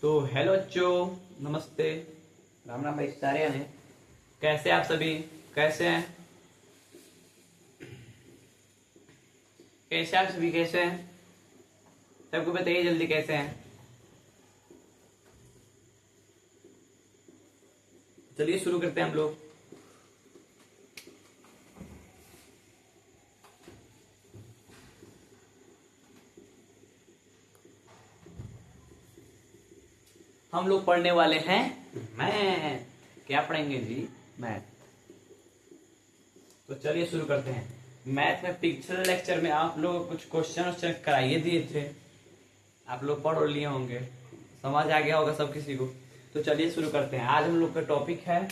तो हेलो बच्चों, नमस्ते। राम राम भाई सारे हैं। कैसे आप सभी? कैसे हैं? कैसे आप सभी कैसे हैं? सबको बताइए जल्दी कैसे हैं। चलिए शुरू करते हैं हम लोग। हम लोग पढ़ने वाले हैं मैथ। क्या पढ़ेंगे जी? मैथ। तो चलिए शुरू करते हैं। मैथ में पिछले लेक्चर में आप लोग कुछ क्वेश्चन कराइए दिए थे, आप लोग पढ़ लिए होंगे, समझ आ गया होगा सब किसी को। तो चलिए शुरू करते हैं। आज हम लोग का टॉपिक है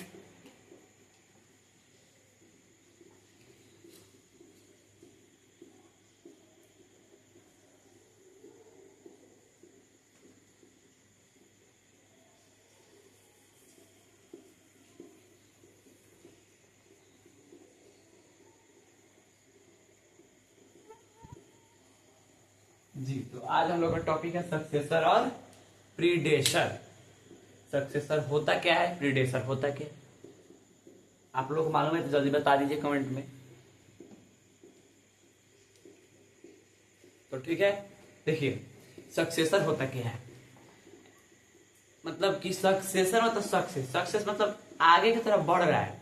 जी। तो आज हम लोग का टॉपिक है सक्सेसर और प्रीडेसर। सक्सेसर होता क्या है, प्रीडेसर होता क्या है? आप लोग को मालूम है तो जल्दी बता दीजिए कमेंट में। तो ठीक है, देखिए सक्सेसर होता क्या है। मतलब कि सक्सेसर मतलब सक्सेस मतलब आगे की तरफ बढ़ रहा है।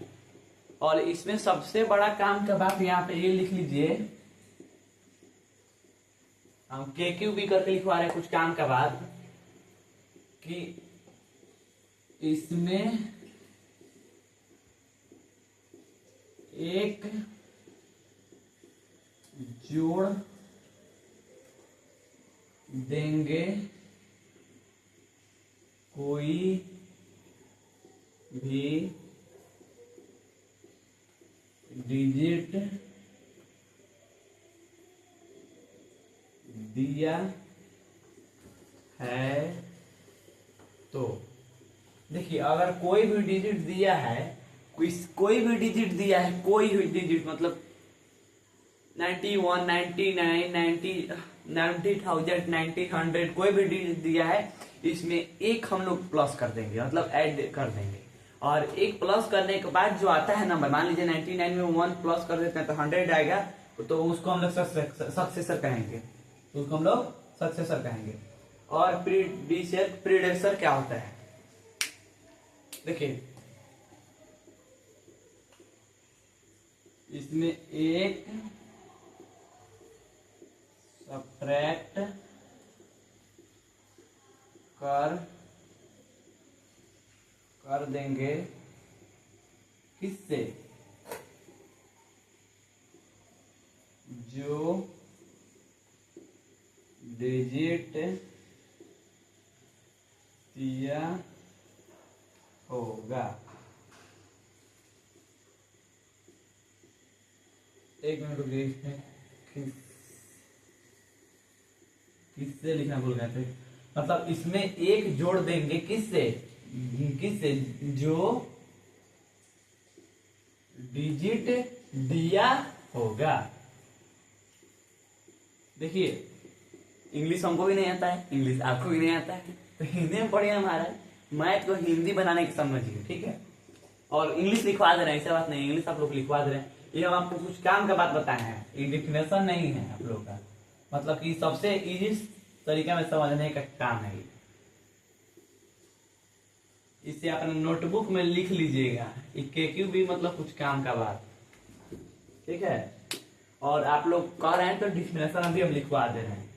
और इसमें सबसे बड़ा काम का बात यहाँ पे ये लिख लीजिए, हम के क्यू भी करके लिखवा रहे हैं कुछ काम का बाद, कि इसमें एक जोड़ देंगे कोई भी डिजिट दिया है। तो देखिए, अगर कोई भी डिजिट दिया है, कोई भी डिजिट दिया है, कोई भी डिजिट मतलब 91, 99, 90,000, 90,100 कोई भी डिजिट दिया है, इसमें एक हम लोग प्लस कर देंगे, मतलब ऐड कर देंगे। और एक प्लस करने के बाद जो आता है नंबर, मान लीजिए 99 में 1 प्लस कर देते हैं तो 100 आएगा, तो उसको हम लोग सक्सेसर कहेंगे। तो उसको हम लोग सक्सेसर कहेंगे। और प्रीडेसर क्या होता है? देखिए, इसमें एक सब्ट्रैक्ट कर देंगे किससे? जो डिजिट दिया होगा। एक मिनट रुकिए, किससे लिखना भूल गए थे। मतलब इसमें एक जोड़ देंगे किससे? किससे? जो डिजिट दिया होगा। देखिए, इंग्लिश हमको भी नहीं आता है, इंग्लिश आपको भी नहीं आता है, तो हिंदी में पढ़िए हमारा। मैथ को हिंदी बनाने की समझिए, ठीक है। और इंग्लिश लिखवा दे रहे हैं, ऐसा बात नहीं, इंग्लिश आप लोग लिखवा दे रहे हैं। ये हम आपको कुछ काम का बात बताए हैं, ये डिफिनेशन नहीं है आप लोग का। मतलब कि सबसे इजी तरीका में समझने का काम है। इसे अपने नोटबुक में लिख लीजिएगा, क्यू भी मतलब कुछ काम का बात, ठीक है। और आप लोग कह रहे हैं तो डिफिनेशन अभी हम लिखवा दे रहे हैं।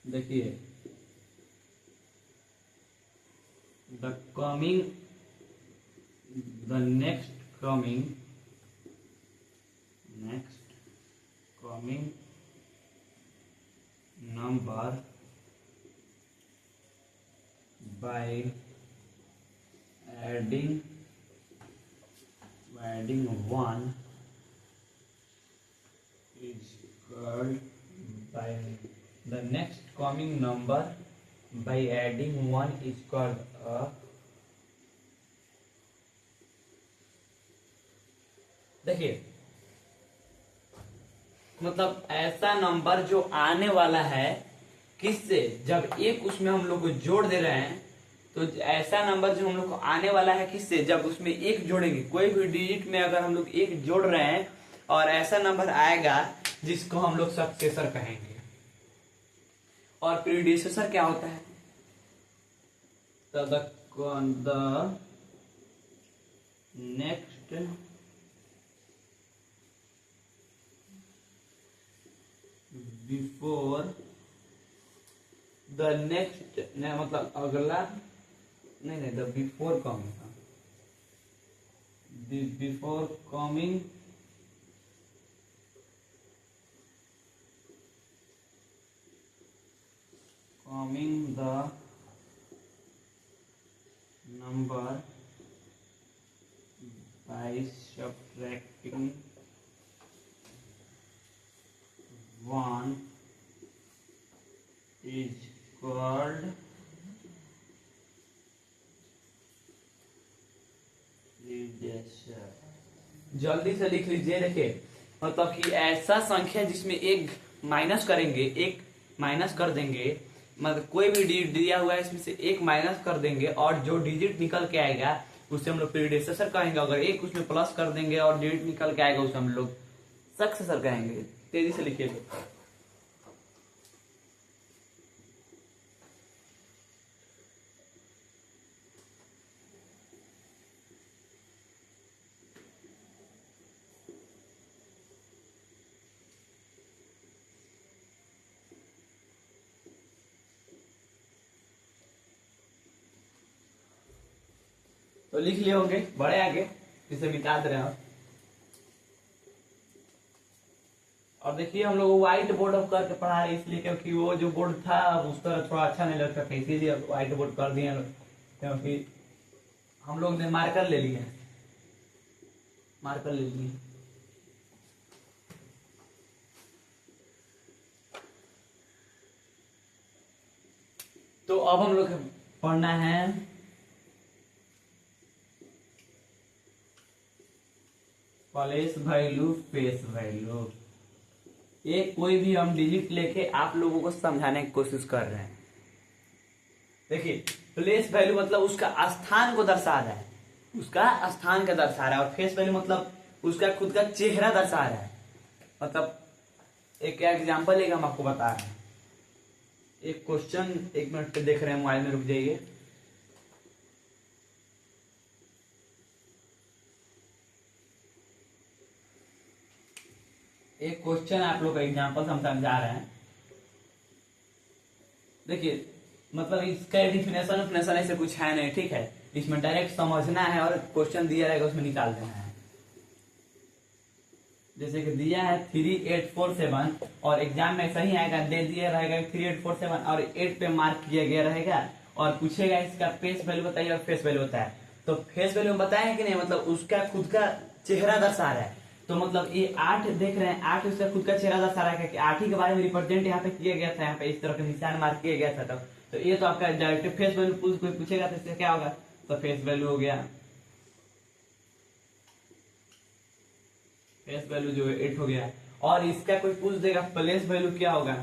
देखिए, the next coming number by adding 1 is called by the next coming number by adding 1 is called a देखिए, मतलब ऐसा नंबर जो आने वाला है किससे, जब एक उसमें हम लोग को जोड़ दे रहे हैं तो ऐसा नंबर जो हम लोग को आने वाला है किससे, जब उसमें एक जोड़ेंगे, कोई भी डिजिट में अगर हम लोग एक जोड़ रहे हैं और ऐसा नंबर आएगा जिसको हम लोग सक्सेसर कहेंगे। और प्रीडिसेसर क्या होता है, the next before the next, मतलब अगला, नहीं the before coming, before coming the number by subtracting 1 is called predecessor। जल्दी से लिख लीजिए। देखिए मतलब कि ऐसा संख्या जिसमें एक माइनस करेंगे, एक माइनस कर देंगे, मतलब कोई भी डिजिट दिया हुआ है इसमें से एक माइनस कर देंगे और जो डिजिट निकल के आएगा उसे हम लोग प्रीडिसेसर कहेंगे। अगर एक उसमें प्लस कर देंगे और डिजिट निकल के आएगा उसे हम लोग सक्सेसर कहेंगे। तेजी से लिखिए। तो लिख लिए होंगे, बड़े आगे इसे मिटा दे रहे हैं। और देखिए हम लोग व्हाइट बोर्ड अब करके पढ़ा रहे इसलिए क्योंकि वो जो बोर्ड था उस तरह थोड़ा अच्छा नहीं लगता था, इसीलिए व्हाइट बोर्ड कर दिए क्योंकि हम लोग ने मार्कर ले लिए, मार्कर ले लिए। तो अब हम लोग पढ़ना है प्लेस वैल्यू, फेस वैल्यू। ये कोई भी हम डिजिट लेके आप लोगों को समझाने की कोशिश कर रहे हैं। देखिए प्लेस वैल्यू मतलब उसका स्थान को दर्शा रहा है, उसका स्थान का दर्शा रहा है। और फेस वैल्यू मतलब उसका खुद का चेहरा दर्शा रहा है। मतलब एक एग्जांपल एक हम आपको बता रहे हैं। एक क्वेश्चन, एक मिनट पे देख रहे हैं मोबाइल में, रुक जाइए। एक क्वेश्चन आप लोग का एग्जांपल हम समझा रहे हैं। देखिए मतलब इसका डिफिनेशन ऐसे कुछ है नहीं, ठीक है। इसमें डायरेक्ट समझना है और क्वेश्चन दिया रहेगा उसमें निकाल देना है। जैसे कि दिया है 3847 और एग्जाम में सही आएगा, दे दिया रहेगा 3847 और 8 पे मार्क किया गया रहेगा और पूछेगा इसका फेस वैल्यू बताइए और फेस वैल्यू बताया। तो फेस वैल्यू बताया कि नहीं, मतलब उसका खुद का चेहरा दर्शा रहा है। तो मतलब ये 8 देख रहे हैं, 8 उसका खुद का चेहरा दर्शा रहा है कि 8 ही के बारे में रिप्रेजेंट यहाँ पे किया गया था, यहाँ पे इस तरह का निशान मार्क किया गया था। तो ये तो आपका डायरेक्ट फेस वैल्यू कोई पूछेगा तो इससे क्या होगा, तो फेस वैल्यू हो गया। फेस वैल्यू जो है 8 हो गया। और इसका कोई पूछ देगा प्लेस वैल्यू क्या होगा,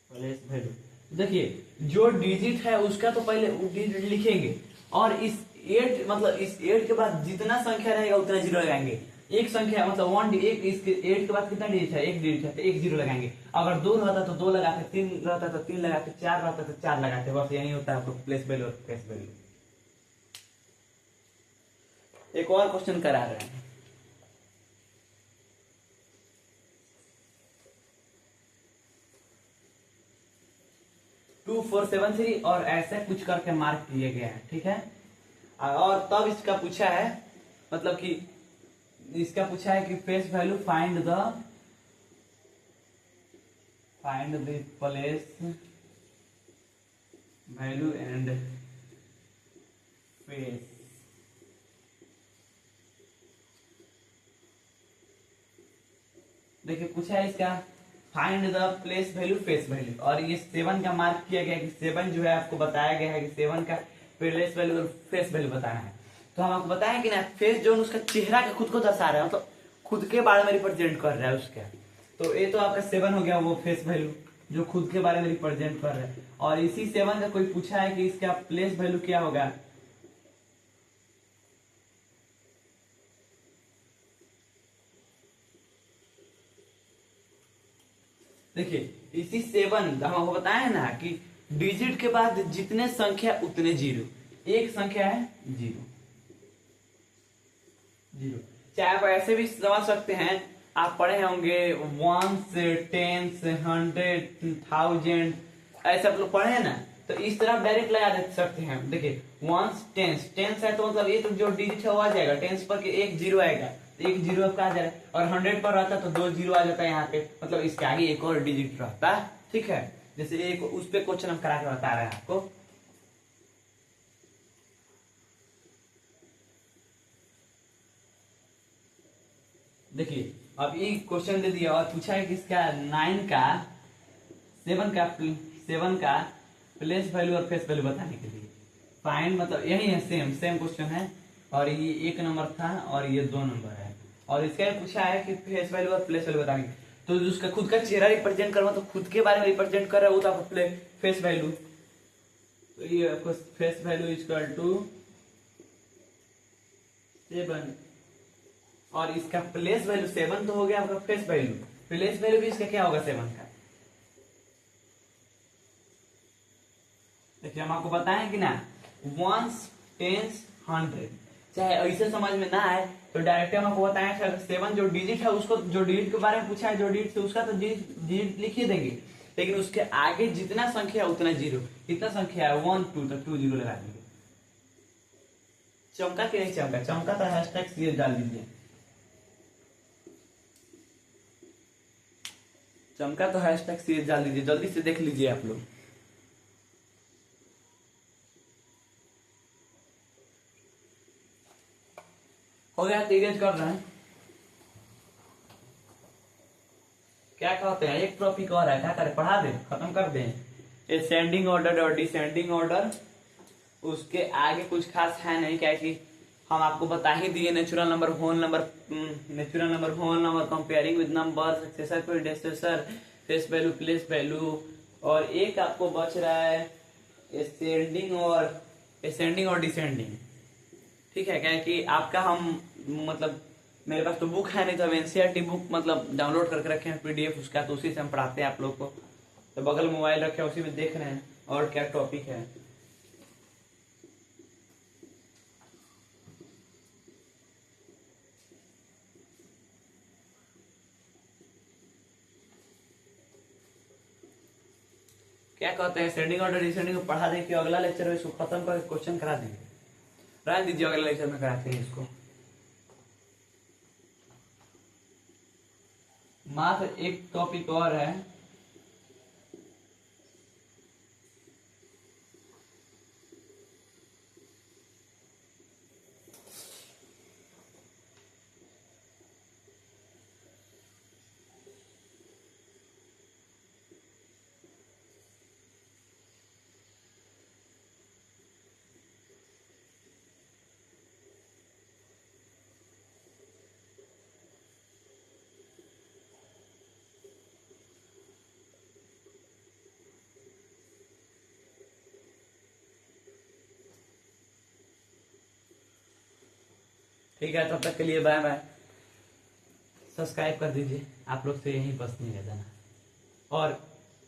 प्लेस वैल्यू देखिए जो डिजिट है उसका तो पहले डिजिट लिखेंगे और इस 8 मतलब इस 8 के बाद जितना संख्या रहेगा उतना जीरो लगाएंगे। एक संख्या मतलब 1 एक इसके 8 के बाद कितना डिजिट है, एक डिजिट है तो एक जीरो लगाएंगे। अगर 2 रहता तो 2 लगाते, 3 रहता तो 3 लगाते, 4 रहता तो 4 लगाते। बस यही होता है आपको प्लेस वैल्यू और फेस वैल्यू। एक और क्वेश्चन करा रहे हैं। टू 473 और ऐसे कुछ करके मार्क किए गए हैं, ठीक है। और तब इसका पूछा है, मतलब कि इसका पूछा है कि face value find the place value and face. देखिए पूछा है इसका find the place value face value और ये 7 का मार्क किया गया कि 7 जो है आपको बताया गया है कि 7 का प्लेस वैल्यू और फेस वैल्यू बताना है। तो हम आपको बताएं कि ना फेस जो उसका चेहरा का खुद को दर्शा रहा है, मतलब खुद के बारे में रिप्रेजेंट कर रहा है उसका। तो ये तो आपका 7 हो गया वो फेस वैल्यू। जो खुद के बारे में रिप्रेजेंट कर रहे हैं। और इसी 7 का कोई पूछा है कि इसका प्लेस वैल्यू क्या होगा। देखिए इसी 7 हमको बताया ना कि डिजिट के बाद जितने संख्या उतने जीरो। एक संख्या है जीरो, जीरो। चाहे आप ऐसे भी समझ सकते हैं, आप पढ़े होंगे 1 से 10 से 100 1000 ऐसे आप लोग पढ़े हैं ना, तो इस तरह डायरेक्ट लगा दे सकते हैं। देखिए 1 10 10 है तो मतलब ये तो जो डिजिट है वो आ जाएगा, 10 पर के एक जीरो आएगा, एक जीरो आपका आ जाएगा। और 100 पर रहता तो 2 जीरो आ जाता है यहाँ पे, मतलब इसके आगे एक और डिजिट रहता है। ठीक है, जैसे एक उस पे क्वेश्चन हम करा के बता रहे हैं आपको। देखिए अब ये क्वेश्चन दे दिया और पूछा है कि इसका 9 का 7 का प्लेस वैल्यू और फेस वैल्यू बताने के लिए फाइंड, मतलब यही है, सेम क्वेश्चन है। और ये 1 नंबर था और ये 2 नंबर है। और इसका पूछा है कि फेस वैल्यू और प्लेस वैल्यू बताने, तो उसका खुद का चेहरा रिप्रेजेंट करना, तो खुद के बारे में रिप्रेजेंट कर रहा है वो तो आपको फेस वैल्यू। तो ये आपको फेस वैल्यू इक्वल टू 7 और इसका प्लेस वैल्यू 7 तो हो गया आपका फेस वैल्यू। प्लेस वैल्यू भी इसका क्या होगा 7 का। देखिए हम आपको बताएं कि ना 1 10 100, चाहे ऐसे समझ में ना आए तो डायरेक्ट हम आपको बताएं 7 जो डिजिट है उसको, जो डिजिट के बारे में पूछा है, जो डिजिट से उसका तो डिजिट लिख ही देंगे, लेकिन उसके आगे जितना संख्या है उतना जीरो। कितना संख्या है 1 2 तो 2 जीरो लगा देंगे। चमका कि नहीं चमका, चमका तो हैशटैग सीएस डाल दीजिए। चमका तो हैशटैग सीएस डाल दीजिए, जल्दी से देख लीजिए आप लोग। हो गया, तेज कर रहे हैं। क्या कहते हैं, एक टॉपिक और है, क्या करें, पढ़ा दें, खत्म कर दें। असेंडिंग ऑर्डर और डिसेंडिंग ऑर्डर, उसके आगे कुछ खास है नहीं, क्या कि हम आपको बता ही दिए natural number, whole number, comparing with number, successor predecessor, face value, place value. और एक आपको बच रहा है असेंडिंग और डिसेंडिंग। ठीक है, क्या है कि आपका हम मतलब मेरे पास तो बुक है नहीं, तो हम एनसीईआरटी बुक मतलब डाउनलोड करके रखे हैं पीडीएफ उसका, तो उसी से हम पढ़ाते हैं आप लोग को। तो बगल मोबाइल रखे हैं उसी में देख रहे हैं और क्या टॉपिक है। क्या कहते हैं, असेंडिंग ऑर्डर डिसेंडिंग को पढ़ा दें कि अगला लेक्चर में इसको खत्म करके क्वेश्चन करा देंगे। रहने दीजिए, अगले लेक्चर में कराते हैं इसको। मात्र एक टॉपिक और है, ठीक है, तब तक के लिए बाय बाय। सब्सक्राइब कर दीजिए, आप लोग से यही बस नहीं रह जाना। और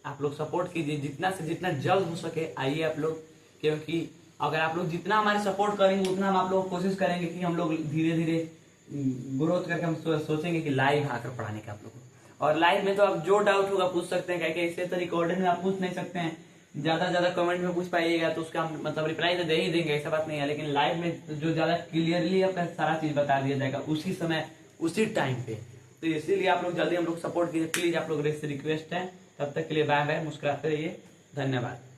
आप लोग सपोर्ट कीजिए, जितना से जितना जल्द हो सके आइए आप लोग, क्योंकि अगर आप लोग जितना हमारे सपोर्ट करेंगे उतना हम आप लोग कोशिश करेंगे कि हम लोग धीरे धीरे ग्रोथ करके हम सोचेंगे कि लाइव आकर पढ़ाने का आप लोग को। और लाइव में तो आप जो डाउट होगा पूछ सकते हैं, क्या इससे तो रिकॉर्डिंग में आप पूछ नहीं सकते हैं, ज्यादा कमेंट में पूछ पाइएगा तो उसका मतलब रिप्लाई तो दे ही देंगे, ऐसा बात नहीं है। लेकिन लाइव में जो ज्यादा क्लियरली आपका सारा चीज बता दिया जाएगा उसी समय उसी टाइम पे, तो इसीलिए आप लोग जल्दी हम लोग सपोर्ट कीजिए प्लीज, आप लोग से रिक्वेस्ट है। तब तक के लिए बाय बाय, मुस्कुराते रहिए, धन्यवाद।